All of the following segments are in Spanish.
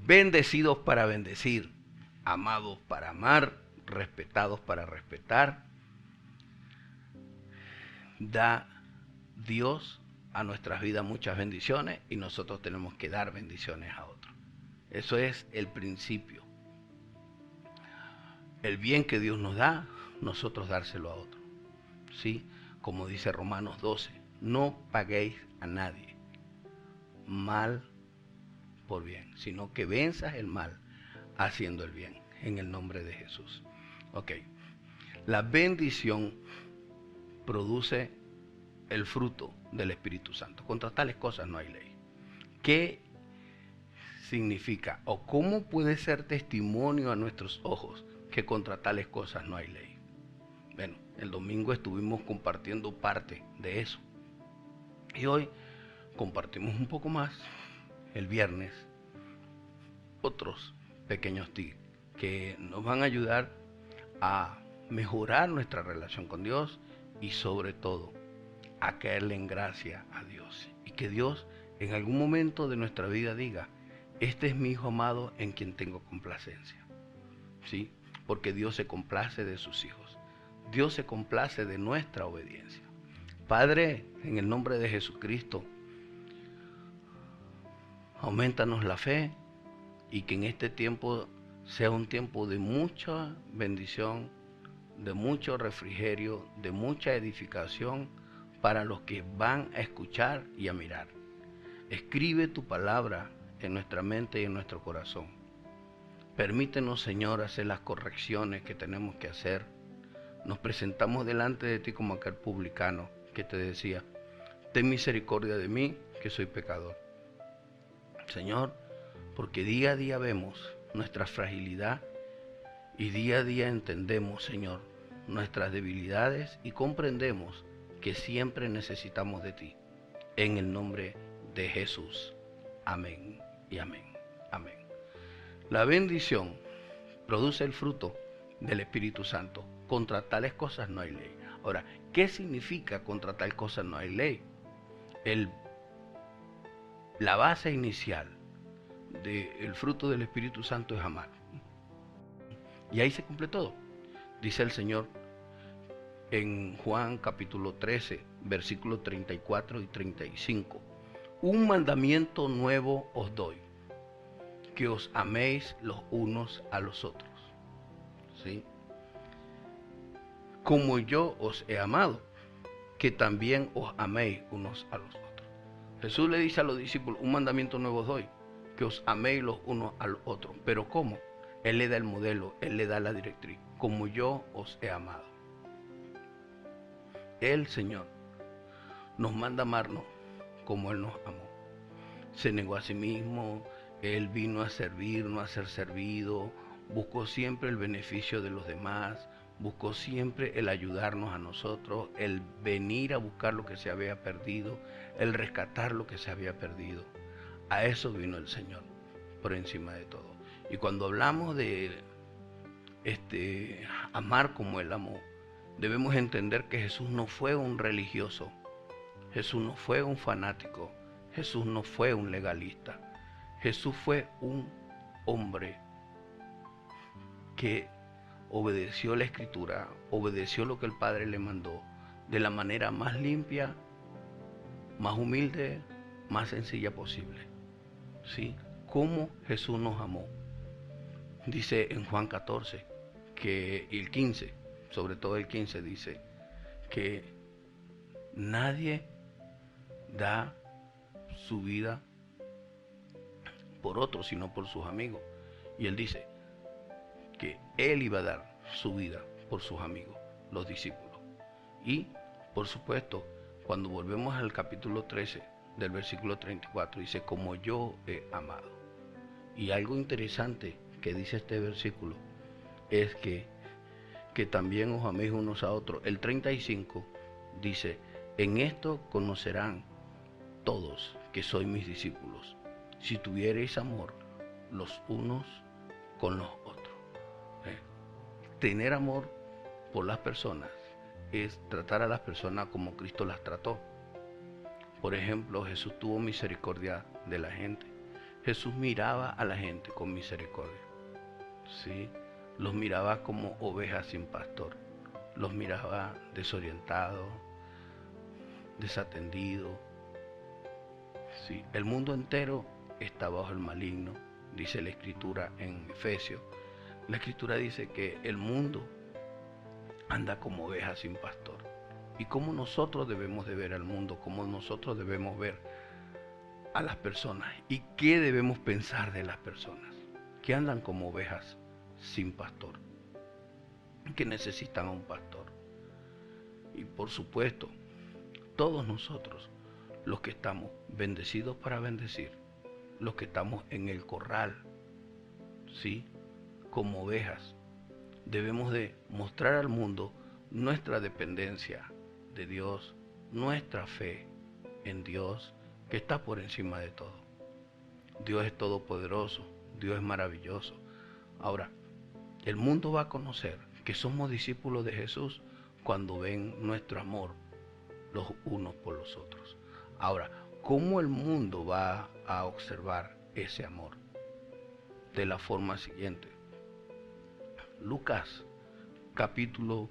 bendecidos para bendecir, amados para amar, respetados para respetar. Da Dios a nuestras vidas muchas bendiciones y nosotros tenemos que dar bendiciones a otros. Eso es el principio. El bien que Dios nos da, nosotros dárselo a otros. ¿Sí? Como dice Romanos 12, no paguéis a nadie mal por bien, sino que venzas el mal haciendo el bien, en el nombre de Jesús. Ok, la bendición produce el fruto del Espíritu Santo. Contra tales cosas no hay ley. ¿Qué significa o cómo puede ser testimonio a nuestros ojos que contra tales cosas no hay ley? Bueno, el domingo estuvimos compartiendo parte de eso. Y hoy compartimos un poco más, el viernes, otros pequeños tips que nos van a ayudar a mejorar nuestra relación con Dios y sobre todo a caerle en gracia a Dios. Y que Dios en algún momento de nuestra vida diga, este es mi Hijo amado en quien tengo complacencia. ¿Sí? Porque Dios se complace de sus hijos. Dios se complace de nuestra obediencia. Padre, en el nombre de Jesucristo, aumentanos la fe y que en este tiempo sea un tiempo de mucha bendición, de mucho refrigerio, de mucha edificación para los que van a escuchar y a mirar. Escribe tu palabra en nuestra mente y en nuestro corazón. Permítenos, Señor, hacer las correcciones que tenemos que hacer. Nos presentamos delante de ti como aquel publicano que te decía, ten misericordia de mí, que soy pecador. Señor, porque día a día vemos nuestra fragilidad y día a día entendemos, Señor, nuestras debilidades y comprendemos que siempre necesitamos de ti. En el nombre de Jesús. Amén y amén. Amén. La bendición produce el fruto del Espíritu Santo. Contra tales cosas no hay ley. Ahora, ¿qué significa contra tal cosa no hay ley? La base inicial del fruto del Espíritu Santo es amar. Y ahí se cumple todo. Dice el Señor en Juan capítulo 13, versículos 34 y 35. Un mandamiento nuevo os doy, que os améis los unos a los otros. ¿Sí? Como yo os he amado, que también os améis unos a los otros. Jesús le dice a los discípulos, un mandamiento nuevo os doy, que os améis los unos a los otros. ¿Pero cómo? Él le da el modelo, Él le da la directriz. Como yo os he amado. El Señor nos manda amarnos como Él nos amó. Se negó a sí mismo, Él vino a servirnos, a ser servido, buscó siempre el beneficio de los demás, buscó siempre el ayudarnos a nosotros, el venir a buscar lo que se había perdido, el rescatar lo que se había perdido. A eso vino el Señor, por encima de todo. Y cuando hablamos de amar como Él amó, debemos entender que Jesús no fue un religioso, Jesús no fue un fanático, Jesús no fue un legalista, Jesús fue un hombre que obedeció la Escritura, obedeció lo que el Padre le mandó de la manera más limpia, más humilde, más sencilla posible. ¿Sí? ¿Cómo Jesús nos amó? Dice en Juan 14, que el 15, sobre todo el 15, dice que nadie da su vida por otros, sino por sus amigos. Y Él dice que Él iba a dar su vida por sus amigos, los discípulos. Y, por supuesto, cuando volvemos al capítulo 13, del versículo 34, dice, como yo he amado. Y algo interesante que dice este versículo es que también os améis unos a otros. El 35 dice, en esto conocerán todos que sois mis discípulos, si tuviereis amor los unos con los otros. Tener amor por las personas es tratar a las personas como Cristo las trató. Por ejemplo, Jesús tuvo misericordia de la gente. Jesús miraba a la gente con misericordia, ¿sí? Los miraba como ovejas sin pastor, los miraba desorientados, desatendidos, ¿sí? El mundo entero está bajo el maligno, dice la Escritura en Efesios. La Escritura dice que el mundo anda como ovejas sin pastor. Y cómo nosotros debemos de ver al mundo, cómo nosotros debemos ver a las personas y qué debemos pensar de las personas que andan como ovejas sin pastor, que necesitan a un pastor. Y por supuesto, todos nosotros, los que estamos bendecidos para bendecir, los que estamos en el corral, ¿sí? Como ovejas, debemos de mostrar al mundo nuestra dependencia de Dios, nuestra fe en Dios, que está por encima de todo. Dios es todopoderoso, Dios es maravilloso. Ahora, el mundo va a conocer que somos discípulos de Jesús cuando ven nuestro amor los unos por los otros. Ahora, ¿cómo el mundo va a observar ese amor? De la forma siguiente. Lucas capítulo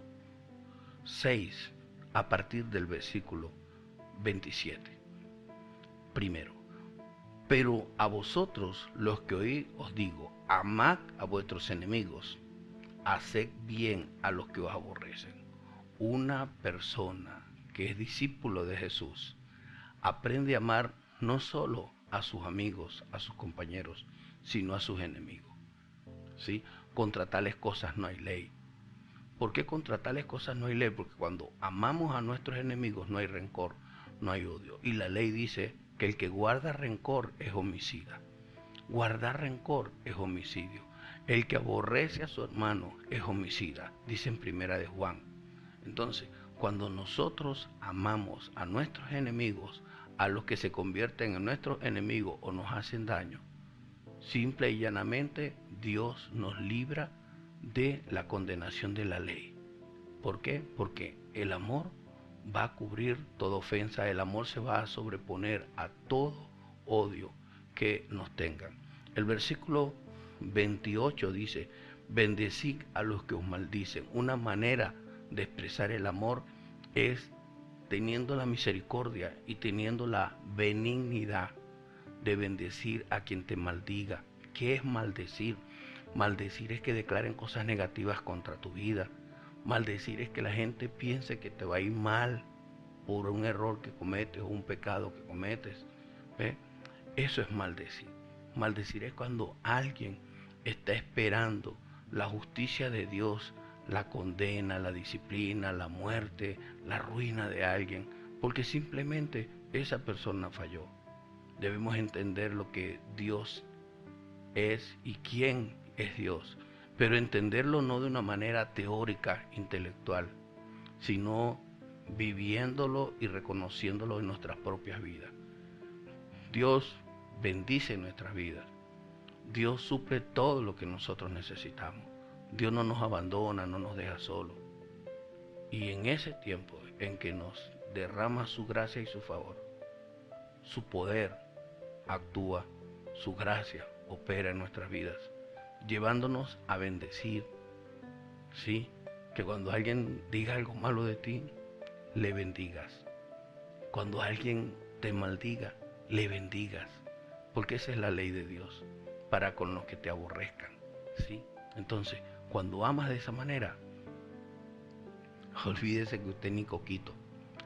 6, a partir del versículo 27. Primero, pero a vosotros los que oís os digo, amad a vuestros enemigos, haced bien a los que os aborrecen. Una persona que es discípulo de Jesús aprende a amar no solo a sus amigos, a sus compañeros, sino a sus enemigos, ¿sí? Contra tales cosas no hay ley. ¿Por qué contra tales cosas no hay ley? Porque cuando amamos a nuestros enemigos no hay rencor, no hay odio. Y la ley dice que el que guarda rencor es homicida. Guardar rencor es homicidio. El que aborrece a su hermano es homicida, dice en Primera de Juan. Entonces, cuando nosotros amamos a nuestros enemigos, a los que se convierten en nuestros enemigos o nos hacen daño, simple y llanamente Dios nos libra de la condenación de la ley. ¿Por qué? Porque el amor va a cubrir toda ofensa, el amor se va a sobreponer a todo odio que nos tengan. El versículo 28 dice, bendecid a los que os maldicen. Una manera de expresar el amor es teniendo la misericordia y teniendo la benignidad de bendecir a quien te maldiga. ¿Qué es maldecir? Maldecir es que declaren cosas negativas contra tu vida. Maldecir es que la gente piense que te va a ir mal por un error que cometes o un pecado que cometes. ¿Ve? Eso es maldecir. Maldecir es cuando alguien está esperando la justicia de Dios, la condena, la disciplina, la muerte, la ruina de alguien, porque simplemente esa persona falló. Debemos entender lo que Dios es y quién es Dios, pero entenderlo no de una manera teórica, intelectual, sino viviéndolo y reconociéndolo en nuestras propias vidas. Dios bendice nuestras vidas. Dios suple todo lo que nosotros necesitamos. Dios no nos abandona, no nos deja solos. Y en ese tiempo en que nos derrama su gracia y su favor, su poder actúa, su gracia opera en nuestras vidas, llevándonos a bendecir, ¿sí? Que cuando alguien diga algo malo de ti, le bendigas. Cuando alguien te maldiga, le bendigas. Porque esa es la ley de Dios, para con los que te aborrezcan, ¿sí? Entonces, cuando amas de esa manera, olvídese que usted ni coquito,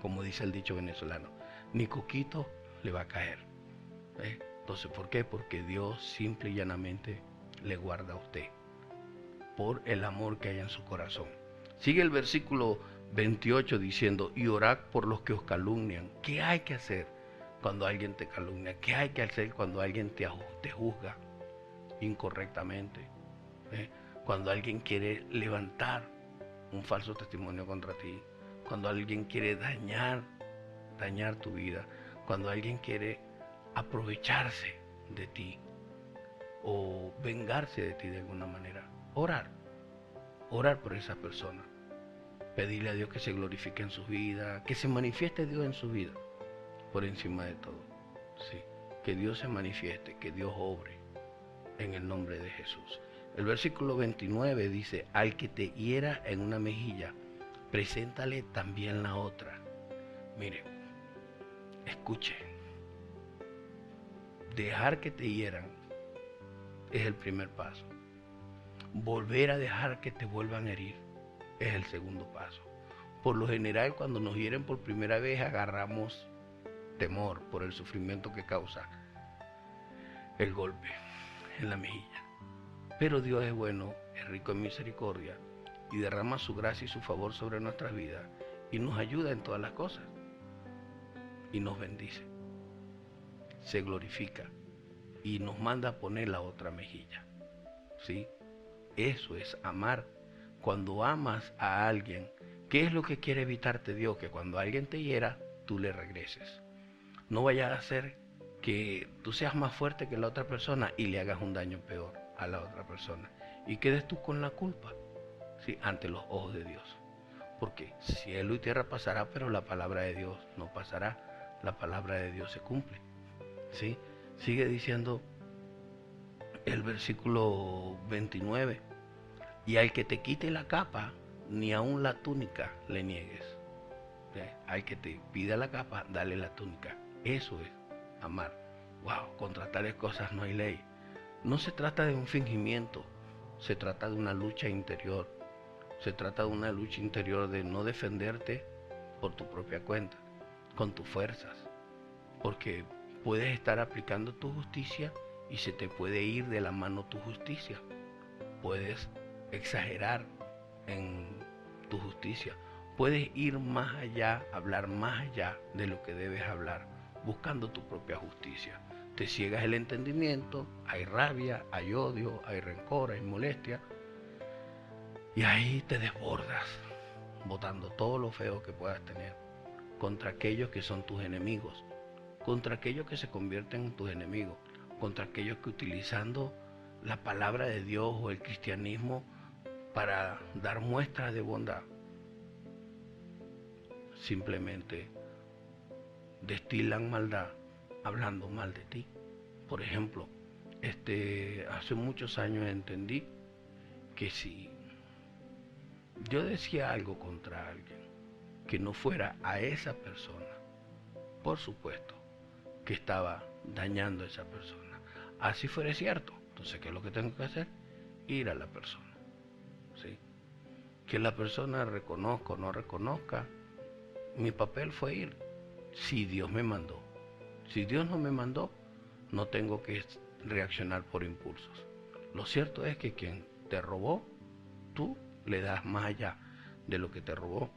como dice el dicho venezolano, ni coquito le va a caer. Entonces, ¿por qué? Porque Dios simple y llanamente le guarda a usted por el amor que hay en su corazón. Sigue el versículo 28 diciendo, y orad por los que os calumnian. ¿Qué hay que hacer cuando alguien te calumnia? ¿Qué hay que hacer cuando alguien te juzga incorrectamente? Cuando alguien quiere levantar un falso testimonio contra ti, cuando alguien quiere dañar tu vida, cuando alguien quiere aprovecharse de ti o vengarse de ti de alguna manera. Orar por esa persona, pedirle a Dios que se glorifique en su vida, que se manifieste Dios en su vida por encima de todo, sí. que Dios se manifieste, que Dios obre en el nombre de Jesús. El versículo 29 dice, al que te hiera en una mejilla, preséntale también la otra. Mire, escuche, dejar que te hieran es el primer paso. Volver a dejar que te vuelvan a herir es el segundo paso. Por lo general, cuando nos hieren por primera vez, agarramos temor por el sufrimiento que causa el golpe en la mejilla. Pero Dios es bueno, es rico en misericordia y derrama su gracia y su favor sobre nuestras vidas y nos ayuda en todas las cosas y nos bendice, se glorifica y nos manda a poner la otra mejilla. ¿Sí? Eso es amar. Cuando amas a alguien, ¿qué es lo que quiere evitarte Dios? Que cuando alguien te hiera, tú le regreses. No vayas a hacer que tú seas más fuerte que la otra persona y le hagas un daño peor a la otra persona y quedes tú con la culpa, ¿sí? Ante los ojos de Dios. Porque cielo y tierra pasará, pero la palabra de Dios no pasará. La palabra de Dios se cumple, ¿sí? Sigue diciendo el versículo 29. Y al que te quite la capa, ni aun la túnica le niegues. Al que te pida la capa, dale la túnica. Eso es amar. Wow, contra tales cosas no hay ley. No se trata de un fingimiento, se trata de una lucha interior. Se trata de una lucha interior de no defenderte por tu propia cuenta, con tus fuerzas. Porque puedes estar aplicando tu justicia y se te puede ir de la mano tu justicia. Puedes exagerar en tu justicia. Puedes ir más allá, hablar más allá de lo que debes hablar, buscando tu propia justicia. Te ciegas el entendimiento, hay rabia, hay odio, hay rencor, hay molestia. Y ahí te desbordas, botando todo lo feo que puedas tener contra aquellos que son tus enemigos, contra aquellos que se convierten en tus enemigos, contra aquellos que utilizando la palabra de Dios o el cristianismo para dar muestras de bondad, simplemente destilan maldad hablando mal de ti. Por ejemplo, hace muchos años entendí que si yo decía algo contra alguien que no fuera a esa persona, por supuesto que estaba dañando a esa persona. Así fuera cierto. Entonces, ¿qué es lo que tengo que hacer? Ir a la persona. ¿Sí? Que la persona reconozca o no reconozca, mi papel fue ir. Si Dios me mandó. Si Dios no me mandó, no tengo que reaccionar por impulsos. Lo cierto es que quien te robó, tú le das más allá de lo que te robó.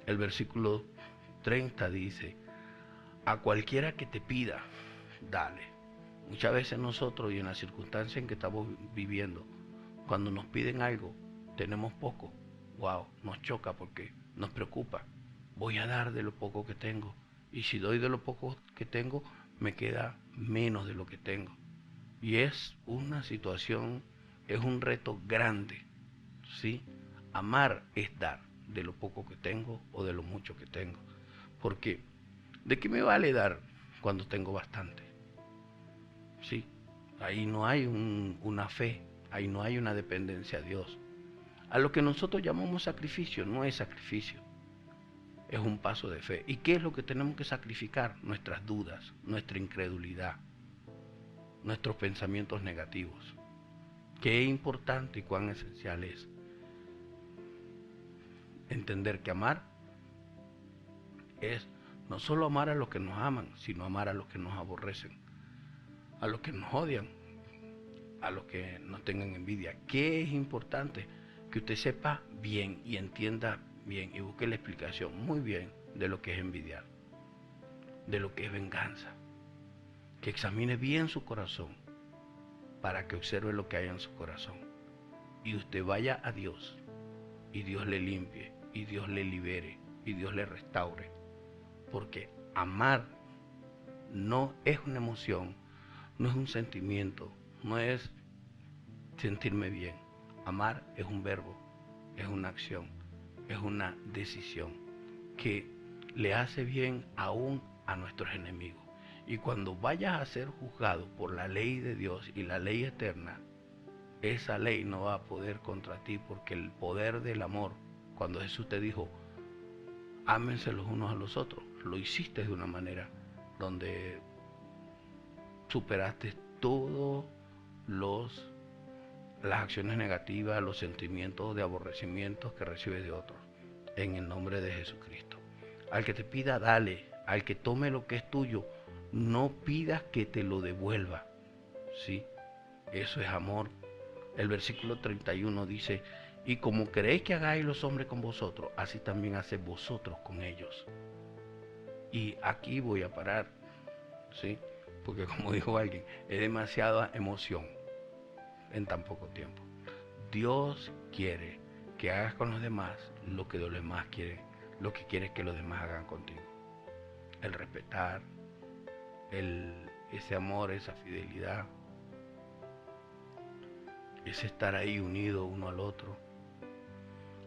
El versículo 30 dice, a cualquiera que te pida, dale. Muchas veces nosotros y en las circunstancias en que estamos viviendo, cuando nos piden algo, tenemos poco. Wow, nos choca porque nos preocupa. Voy a dar de lo poco que tengo. Y si doy de lo poco que tengo, me queda menos de lo que tengo. Y es una situación, es un reto grande, ¿sí? Amar es dar de lo poco que tengo o de lo mucho que tengo. Porque, ¿de qué me vale dar cuando tengo bastante? Sí, ahí no hay una fe, ahí no hay una dependencia a Dios. A lo que nosotros llamamos sacrificio no es sacrificio, es un paso de fe. ¿Y qué es lo que tenemos que sacrificar? Nuestras dudas, nuestra incredulidad, nuestros pensamientos negativos. Qué importante y cuán esencial es entender que amar es no solo amar a los que nos aman, sino amar a los que nos aborrecen, a los que nos odian, a los que nos tengan envidia. ¿Qué es importante? Que usted sepa bien y entienda bien y busque la explicación muy bien de lo que es envidiar, de lo que es venganza. Que examine bien su corazón para que observe lo que hay en su corazón. Y usted vaya a Dios y Dios le limpie y Dios le libere y Dios le restaure. Porque amar no es una emoción, no es un sentimiento, no es sentirme bien. Amar es un verbo, es una acción, es una decisión que le hace bien aún a nuestros enemigos. Y cuando vayas a ser juzgado por la ley de Dios y la ley eterna, esa ley no va a poder contra ti, porque el poder del amor, cuando Jesús te dijo, ámense los unos a los otros, lo hiciste de una manera donde superaste todas las acciones negativas, los sentimientos de aborrecimiento que recibes de otros, en el nombre de Jesucristo. Al que te pida, dale. Al que tome lo que es tuyo, no pidas que te lo devuelva. ¿Sí? Eso es amor. El versículo 31 dice, y como queréis que hagáis los hombres con vosotros, así también haced vosotros con ellos. Y aquí voy a parar, ¿sí? Porque como dijo alguien, es demasiada emoción en tan poco tiempo. Dios quiere que hagas con los demás lo que los demás quieren, lo que quieres que los demás hagan contigo. El respetar, ese amor, esa fidelidad, ese estar ahí unidos uno al otro,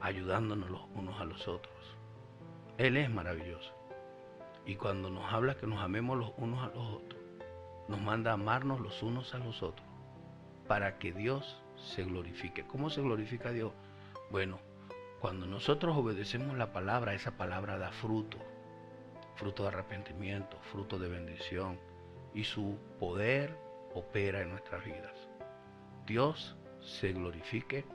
ayudándonos los unos a los otros. Él es maravilloso. Y cuando nos habla que nos amemos los unos a los otros, nos manda a amarnos los unos a los otros, para que Dios se glorifique. ¿Cómo se glorifica Dios? Bueno, cuando nosotros obedecemos la palabra, esa palabra da fruto, fruto de arrepentimiento, fruto de bendición, y su poder opera en nuestras vidas. Dios se glorifique,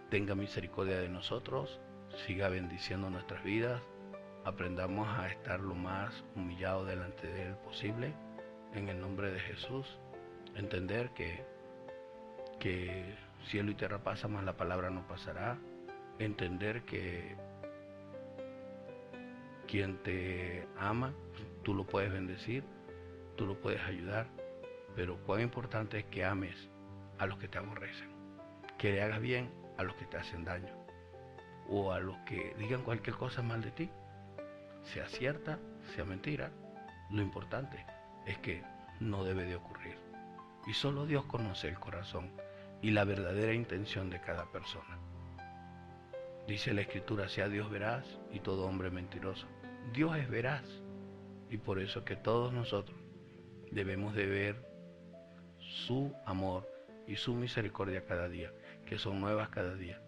tenga misericordia de nosotros, siga bendiciendo nuestras vidas, aprendamos a estar lo más humillados delante de Él posible, en el nombre de Jesús, entender que cielo y tierra pasa, mas la palabra no pasará, entender que quien te ama, tú lo puedes bendecir, tú lo puedes ayudar, pero cuán importante es que ames a los que te aborrecen, que le hagas bien a los que te hacen daño, o a los que digan cualquier cosa mal de ti, sea cierta, sea mentira. Lo importante es que no debe de ocurrir, y solo Dios conoce el corazón y la verdadera intención de cada persona. Dice la Escritura, sea Dios veraz y todo hombre mentiroso. Dios es veraz, y por eso que todos nosotros debemos de ver su amor y su misericordia cada día, que son nuevas cada día,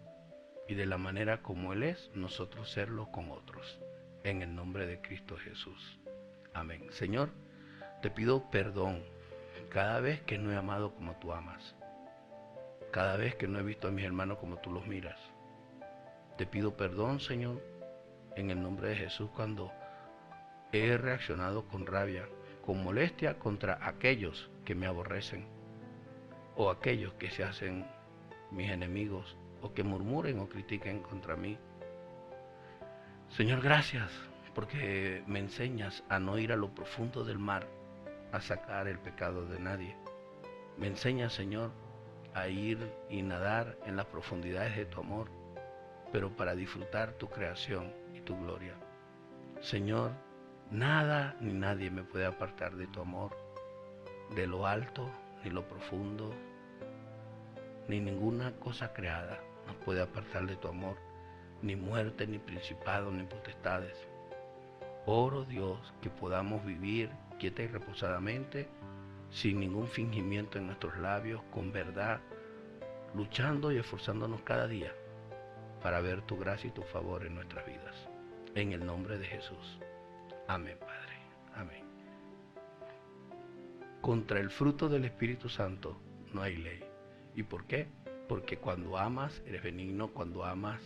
y de la manera como Él es, nosotros serlo con otros, en el nombre de Cristo Jesús. Amén. Señor, te pido perdón cada vez que no he amado como tú amas, cada vez que no he visto a mis hermanos como tú los miras. Te pido perdón, Señor, en el nombre de Jesús, cuando he reaccionado con rabia, con molestia contra aquellos que me aborrecen, o aquellos que se hacen mis enemigos, o que murmuren o critiquen contra mí. Señor, gracias, porque me enseñas a no ir a lo profundo del mar a sacar el pecado de nadie. Me enseñas, Señor, a ir y nadar en las profundidades de tu amor, pero para disfrutar tu creación y tu gloria. Señor, nada ni nadie me puede apartar de tu amor, de lo alto ni lo profundo, ni ninguna cosa creada nos puede apartar de tu amor, ni muerte, ni principado, ni potestades. Oro, Dios, que podamos vivir quieta y reposadamente, sin ningún fingimiento en nuestros labios, con verdad, luchando y esforzándonos cada día para ver tu gracia y tu favor en nuestras vidas. En el nombre de Jesús. Amén, Padre. Amén. Contra el fruto del Espíritu Santo no hay ley. ¿Y por qué? Porque cuando amas, eres benigno, cuando amas,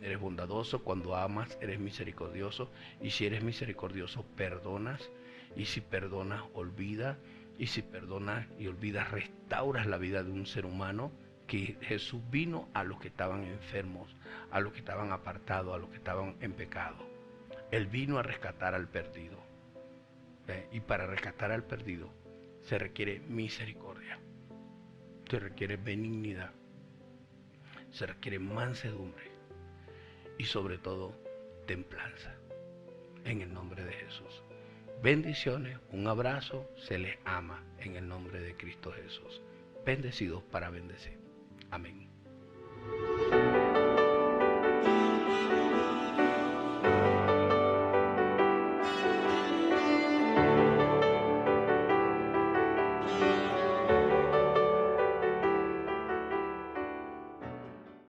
eres bondadoso, cuando amas, eres misericordioso, y si eres misericordioso, perdonas, y si perdonas, olvidas, y si perdonas y olvidas, restauras la vida de un ser humano, que Jesús vino a los que estaban enfermos, a los que estaban apartados, a los que estaban en pecado. Él vino a rescatar al perdido. Y para rescatar al perdido se requiere misericordia, se requiere benignidad, se requiere mansedumbre y sobre todo templanza. En el nombre de Jesús. Bendiciones, un abrazo, se les ama en el nombre de Cristo Jesús. Bendecidos para bendecir. Amén.